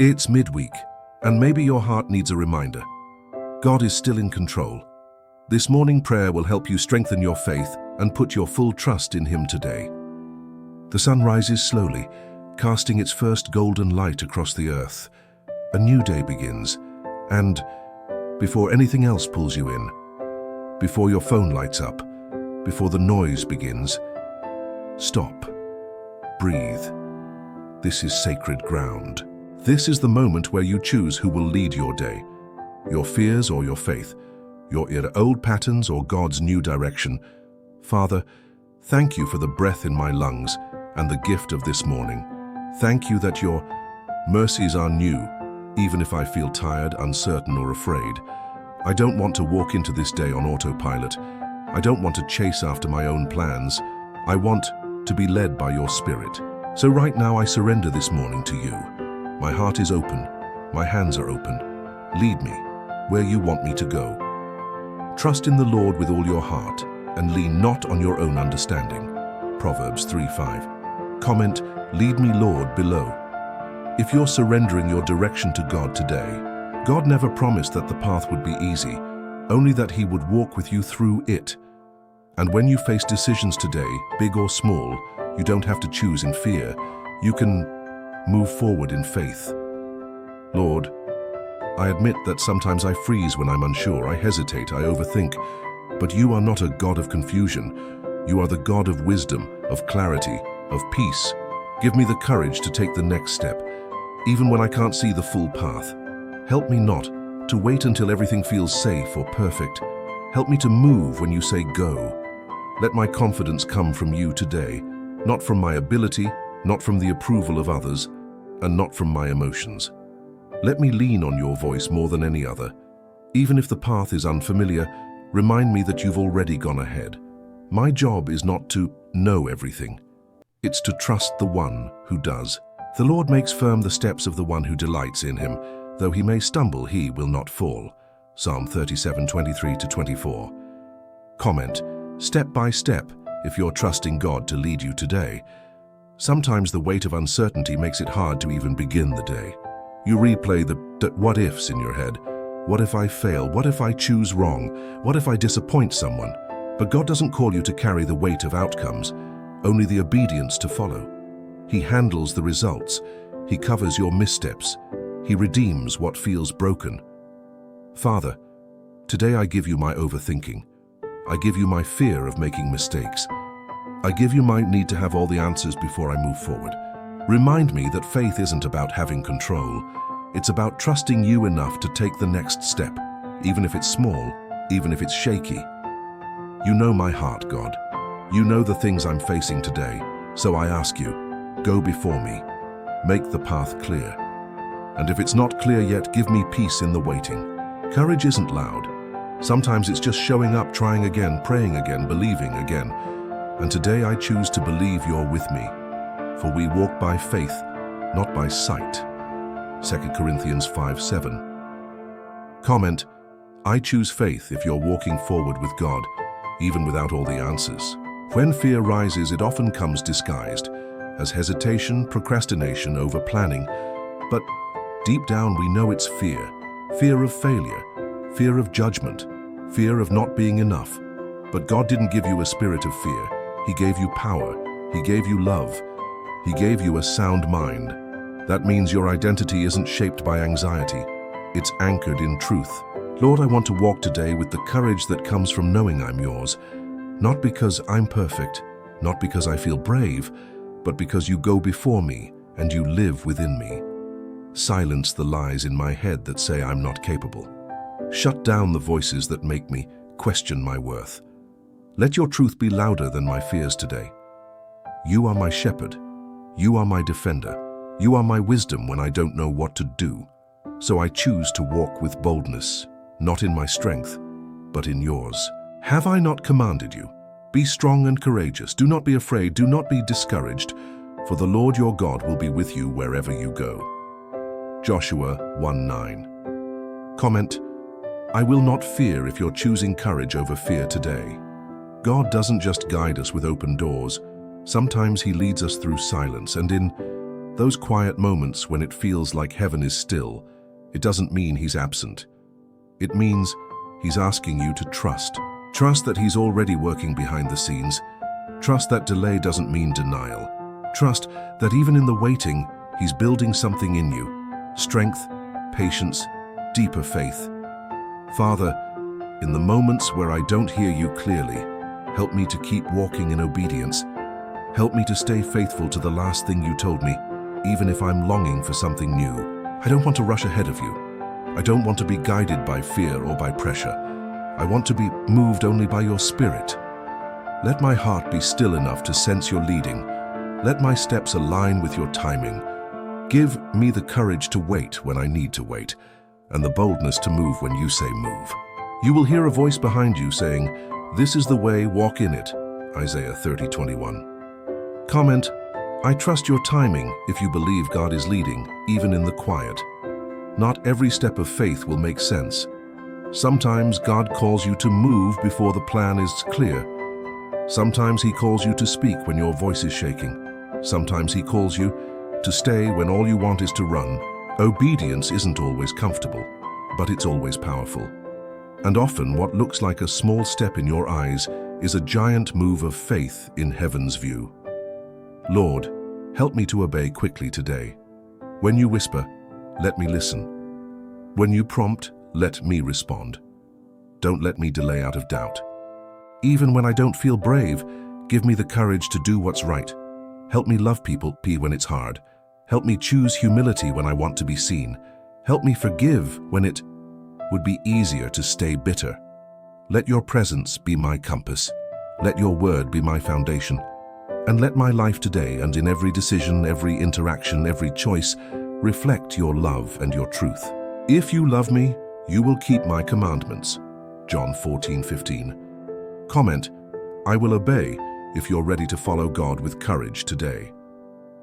It's midweek, and maybe your heart needs a reminder. God is still in control. This morning prayer will help you strengthen your faith and put your full trust in Him today. The sun rises slowly, casting its first golden light across the earth. A new day begins, and before anything else pulls you in, before your phone lights up, before the noise begins, stop. Breathe. This is sacred ground. This is the moment where you choose who will lead your day, your fears or your faith, your old patterns or God's new direction. Father, thank you for the breath in my lungs and the gift of this morning. Thank you that your mercies are new, even if I feel tired, uncertain, or afraid. I don't want to walk into this day on autopilot. I don't want to chase after my own plans. I want to be led by your Spirit. So right now I surrender this morning to you. My heart is open. My hands are open. Lead me where you want me to go. Trust in the Lord with all your heart and lean not on your own understanding. Proverbs 3:5. Comment, lead me, Lord, below. If you're surrendering your direction to God today, God never promised that the path would be easy, only that He would walk with you through it. And when you face decisions today, big or small, you don't have to choose in fear. You can move forward in faith. Lord, I admit that sometimes I freeze when I'm unsure, I hesitate, I overthink. But you are not a God of confusion. You are the God of wisdom, of clarity, of peace. Give me the courage to take the next step, even when I can't see the full path. Help me not to wait until everything feels safe or perfect. Help me to move when you say go. Let my confidence come from you today, not from my ability, not from the approval of others, and not from my emotions. Let me lean on your voice more than any other. Even if the path is unfamiliar, remind me that you've already gone ahead. My job is not to know everything. It's to trust the one who does. The Lord makes firm the steps of the one who delights in him. Though he may stumble, he will not fall. Psalm 37:23-24. Comment, step by step, if you're trusting God to lead you today. Sometimes the weight of uncertainty makes it hard to even begin the day. You replay the what-ifs in your head. What if I fail? What if I choose wrong? What if I disappoint someone? But God doesn't call you to carry the weight of outcomes, only the obedience to follow. He handles the results. He covers your missteps. He redeems what feels broken. Father, today I give you my overthinking. I give you my fear of making mistakes. I give you my need to have all the answers before I move forward. Remind me that faith isn't about having control. It's about trusting you enough to take the next step, even if it's small, even if it's shaky. You know my heart, God. You know the things I'm facing today. So I ask you, go before me. Make the path clear. And if it's not clear yet, give me peace in the waiting. Courage isn't loud. Sometimes it's just showing up, trying again, praying again, believing again. And today I choose to believe you're with me. For we walk by faith, not by sight. 2 Corinthians 5:7. Comment, I choose faith if you're walking forward with God, even without all the answers. When fear rises, it often comes disguised as hesitation, procrastination, over planning. But deep down we know it's fear. Fear of failure, fear of judgment, fear of not being enough. But God didn't give you a spirit of fear. He gave you power. He gave you love. He gave you a sound mind. That means your identity isn't shaped by anxiety. It's anchored in truth. Lord, I want to walk today with the courage that comes from knowing I'm yours. Not because I'm perfect, not because I feel brave, but because you go before me and you live within me. Silence the lies in my head that say I'm not capable. Shut down the voices that make me question my worth. Let your truth be louder than my fears today. You are my shepherd. You are my defender. You are my wisdom when I don't know what to do. So I choose to walk with boldness, not in my strength, but in yours. Have I not commanded you? Be strong and courageous. Do not be afraid. Do not be discouraged, for the Lord your God will be with you wherever you go. Joshua 1:9. Comment, I will not fear if you're choosing courage over fear today. God doesn't just guide us with open doors. Sometimes He leads us through silence, and in Those quiet moments when it feels like heaven is still, it doesn't mean he's absent. It means he's asking you to trust. Trust that he's already working behind the scenes. Trust that delay doesn't mean denial. Trust that even in the waiting, he's building something in you. Strength, patience, deeper faith. Father, in the moments where I don't hear you clearly, help me to keep walking in obedience. Help me to stay faithful to the last thing you told me, even if I'm longing for something new. I don't want to rush ahead of you. I don't want to be guided by fear or by pressure. I want to be moved only by your spirit. Let my heart be still enough to sense your leading. Let my steps align with your timing. Give me the courage to wait when I need to wait, and the boldness to move when you say move. You will hear a voice behind you saying, "This is the way, walk in it." Isaiah 30:21. Comment, "I trust your timing," if you believe God is leading, even in the quiet. Not every step of faith will make sense. Sometimes God calls you to move before the plan is clear. Sometimes he calls you to speak when your voice is shaking. Sometimes he calls you to stay when all you want is to run. Obedience isn't always comfortable, but it's always powerful. And often what looks like a small step in your eyes is a giant move of faith in heaven's view. Lord, help me to obey quickly today. When you whisper, let me listen. When you prompt, let me respond. Don't let me delay out of doubt. Even when I don't feel brave, give me the courage to do what's right. Help me love people when it's hard. Help me choose humility when I want to be seen. Help me forgive when it would be easier to stay bitter. Let your presence be my compass. Let your word be my foundation. And let my life today and in every decision, every interaction, every choice, reflect your love and your truth. If you love me, you will keep my commandments. John 14:15. Comment, I will obey if you're ready to follow God with courage today.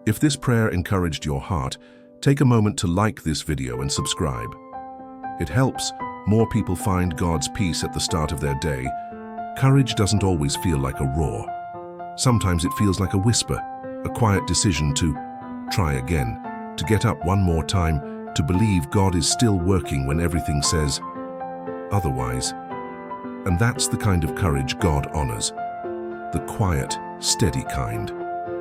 If this prayer encouraged your heart, take a moment to like this video and subscribe. It helps more people find God's peace at the start of their day. Courage doesn't always feel like a roar. Sometimes it feels like a whisper, a quiet decision to try again, to get up one more time, to believe God is still working when everything says otherwise. And that's the kind of courage God honors. The quiet, steady kind.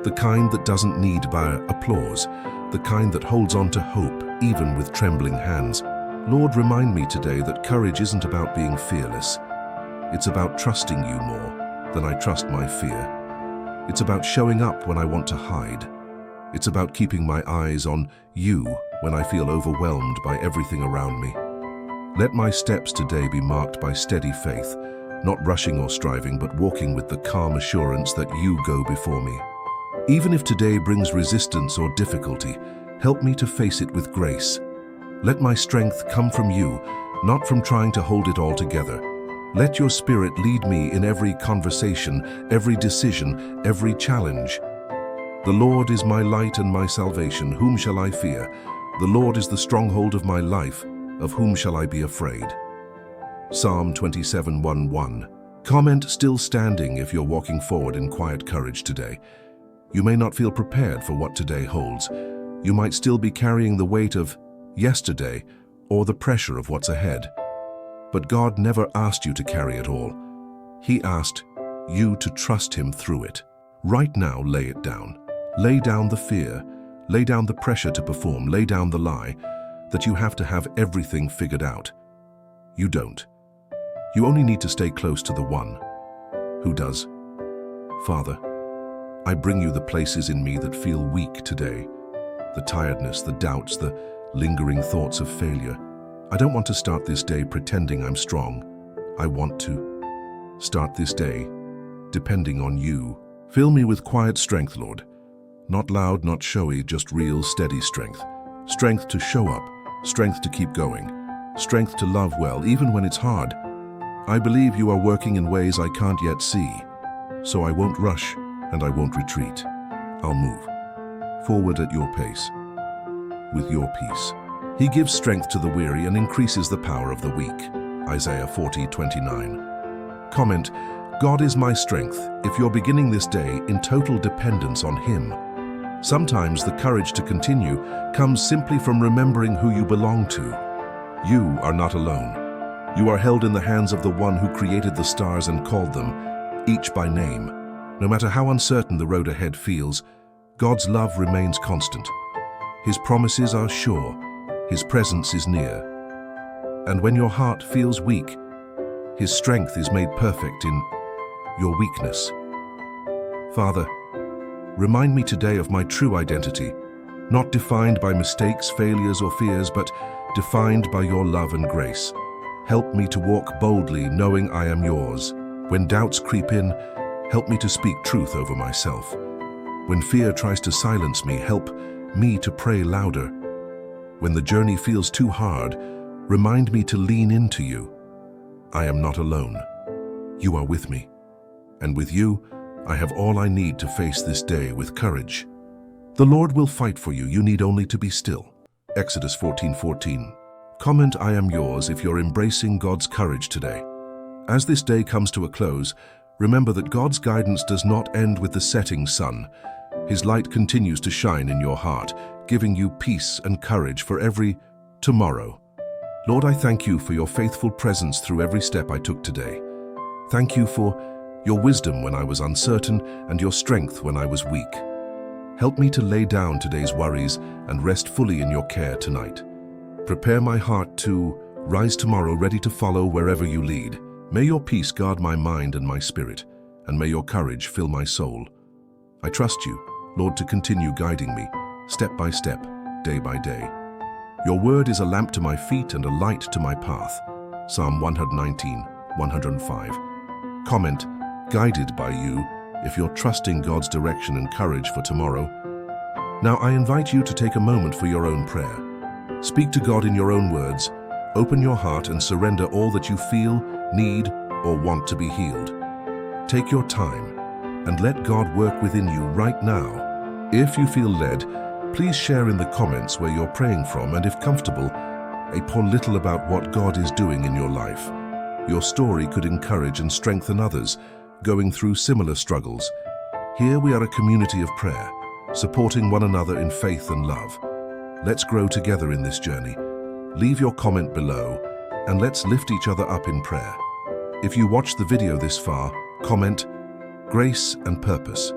The kind that doesn't need applause. The kind that holds on to hope, even with trembling hands. Lord, remind me today that courage isn't about being fearless. It's about trusting you more than I trust my fear. It's about showing up when I want to hide. It's about keeping my eyes on you when I feel overwhelmed by everything around me. Let my steps today be marked by steady faith, not rushing or striving, but walking with the calm assurance that you go before me. Even if today brings resistance or difficulty, help me to face it with grace. Let my strength come from you, not from trying to hold it all together. Let your Spirit lead me in every conversation, every decision, every challenge. The Lord is my light and my salvation. Whom shall I fear? The Lord is the stronghold of my life. Of whom shall I be afraid? Psalm 27:1-1. Comment, still standing if you're walking forward in quiet courage today. You may not feel prepared for what today holds. You might still be carrying the weight of yesterday or the pressure of what's ahead. But God never asked you to carry it all. He asked you to trust Him through it. Right now, lay it down. Lay down the fear. Lay down the pressure to perform. Lay down the lie that you have to have everything figured out. You don't. You only need to stay close to the one who does. Father, I bring you the places in me that feel weak today. The tiredness, the doubts, the lingering thoughts of failure. I don't want to start this day pretending I'm strong. I want to start this day depending on you. Fill me with quiet strength, Lord. Not loud, not showy, just real, steady strength. Strength to show up, strength to keep going, strength to love well, even when it's hard. I believe you are working in ways I can't yet see, so I won't rush and I won't retreat. I'll move forward at your pace, with your peace. He gives strength to the weary and increases the power of the weak. Isaiah 40:29. Comment, God is my strength if you're beginning this day in total dependence on Him. Sometimes the courage to continue comes simply from remembering who you belong to. You are not alone. You are held in the hands of the one who created the stars and called them, each by name. No matter how uncertain the road ahead feels, God's love remains constant. His promises are sure. His presence is near. And when your heart feels weak, His strength is made perfect in your weakness. Father, remind me today of my true identity, not defined by mistakes, failures, or fears, but defined by your love and grace. Help me to walk boldly, knowing I am yours. When doubts creep in, help me to speak truth over myself. When fear tries to silence me, help me to pray louder. When the journey feels too hard, remind me to lean into you. I am not alone. You are with me. And with you, I have all I need to face this day with courage. The Lord will fight for you. You need only to be still. Exodus 14:14. Comment I am yours if you're embracing God's courage today. As this day comes to a close, remember that God's guidance does not end with the setting sun. His light continues to shine in your heart, giving you peace and courage for every tomorrow. Lord, I thank you for your faithful presence through every step I took today. Thank you for your wisdom when I was uncertain and your strength when I was weak. Help me to lay down today's worries and rest fully in your care tonight. Prepare my heart to rise tomorrow ready to follow wherever you lead. May your peace guard my mind and my spirit, and may your courage fill my soul. I trust you, Lord, to continue guiding me, step by step, day by day. Your word is a lamp to my feet and a light to my path. Psalm 119, 105. Comment, guided by you, if you're trusting God's direction and courage for tomorrow. Now I invite you to take a moment for your own prayer. Speak to God in your own words, open your heart and surrender all that you feel, need, or want to be healed. Take your time and let God work within you right now. If you feel led, please share in the comments where you're praying from, and if comfortable, a little about what God is doing in your life. Your story could encourage and strengthen others going through similar struggles. Here we are a community of prayer, supporting one another in faith and love. Let's grow together in this journey. Leave your comment below, and let's lift each other up in prayer. If you watched the video this far, comment grace and purpose.